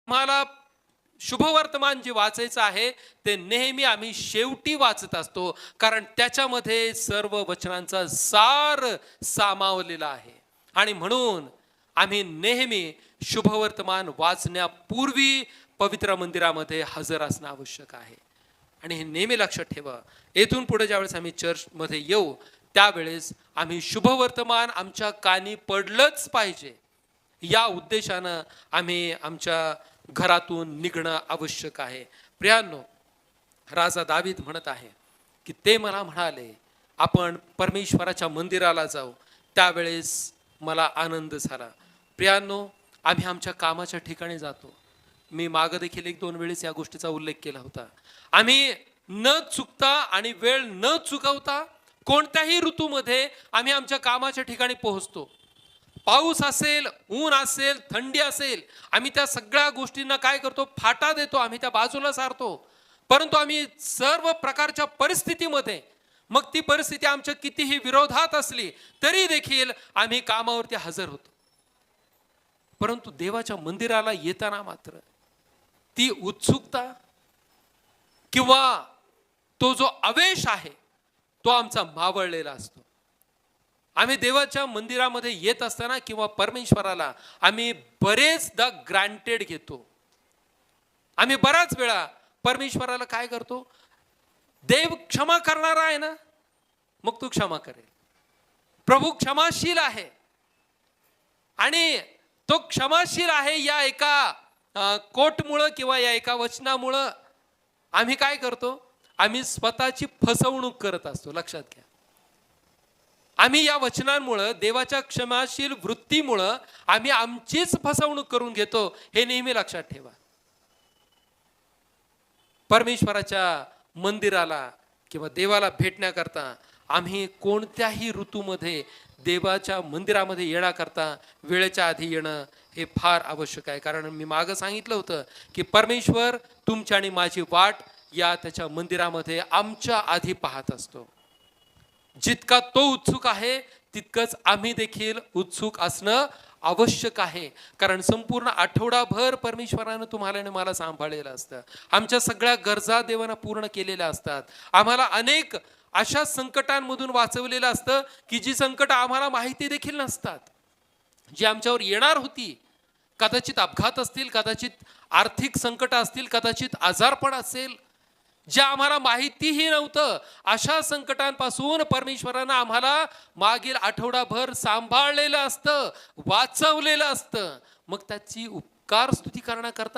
मला शुभवर्तमान जे वाचायचं आहे ते नेहमी आम्ही शेवटी वाचत असतो, कारण त्याच्यामध्ये सर्व वचनांचा सार सामावलेला आहे. आणि म्हणून आम्ही नेहमी शुभवर्तमान वाचण्यापूर्वी पवित्र मंदिरामध्ये हजर असणं आवश्यक आहे. आणि हे नेहमी लक्षात ठेवा, येथून पुढे ज्यावेळेस आम्ही चर्चमध्ये येऊ त्यावेळेस आम्ही शुभवर्तमान आमच्या कानी पडलंच पाहिजे, या उद्देशानं आम्ही आमच्या घरातून निघणं आवश्यक आहे. प्रियांनो, राजा दावीद म्हणत आहे की ते मला म्हणाले आपण परमेश्वराच्या मंदिराला जाऊ, त्यावेळेस मला आनंद झाला. प्रियांनो, आम्ही आमच्या कामाच्या ठिकाणी जातो. मी मागं देखील 1-2 वेळेस या गोष्टीचा उल्लेख केला होता. आम्ही न चुकता आणि वेळ न चुकवता कोणत्याही ऋतूमध्ये आम्ही आमच्या कामाच्या ठिकाणी पोहोचतो. पाऊस असेल, ऊन असेल, थंडी असेल, आम्ही त्या सगळ्या गोष्टींना काय करतो, फाटा देतो, आम्ही त्या बाजूला सारतो. परंतु आम्ही सर्व प्रकारच्या परिस्थितीमध्ये, मग ती परिस्थिती आमच्या कितीही विरोधात असली तरी देखील आम्ही कामावरती हजर होतो. परंतु देवाच्या मंदिराला येताना मात्र ती उत्सुकता किंवा तो जो आवेश आहे तो आमचा मावळलेला असतो. आम्ही देवाच्या मंदिरामध्ये येत असताना किंवा परमेश्वराला आम्ही बरेचदा ग्रँटेड घेतो. आम्ही बराच वेळा परमेश्वराला काय करतो, देव क्षमा करणारा आहे ना, मग तू क्षमा करेल. प्रभू क्षमाशील आहे आणि तो क्षमाशील आहे या एका कोटमुळं किंवा या एका वचनामुळं आम्ही काय करतो, आम्ही स्वतःची फसवणूक करत असतो. लक्षात घ्या, आम्ही या वचनांमुळं, देवाच्या क्षमाशील वृत्तीमुळं आम्ही आमचीच फसवणूक करून घेतो. हे नेहमी लक्षात ठेवा. परमेश्वराच्या मंदिराला किंवा देवाला भेटण्याकरता आम्ही कोणत्याही ऋतूमध्ये देवाच्या मंदिरामध्ये येण्याकरता वेळेच्या आधी येणं हे फार आवश्यक आहे. कारण मी मागं सांगितलं होतं की परमेश्वर तुमची आणि माझी वाट या त्याच्या मंदिरामध्ये आमच्या आधी पाहत असतो. जितका तो उत्सुक आहे तितकंच आम्ही देखील उत्सुक असणं आवश्यक आहे. कारण संपूर्ण आठवडाभर परमेश्वरानं तुम्हाला आणि मला सांभाळलेलं असतं. आमच्या सगळ्या गरजा देवानं पूर्ण केलेल्या असतात. आम्हाला अनेक अशा संकटांमधून वाचवलेलं असतं की जी संकट आम्हाला माहिती देखील नसतात, जी आमच्यावर येणार होती. कदाचित अपघात असतील, कदाचित आर्थिक संकट असतील, कदाचित आजारपण असेल, जे आम्हाला माहितीही नव्हतं. अशा संकटांपासून परमेश्वरानं आम्हाला मागील आठवडाभर सांभाळलेलं असतं, वाचवलेलं असतं. मग त्याची उपकार स्तुती करण्याकरता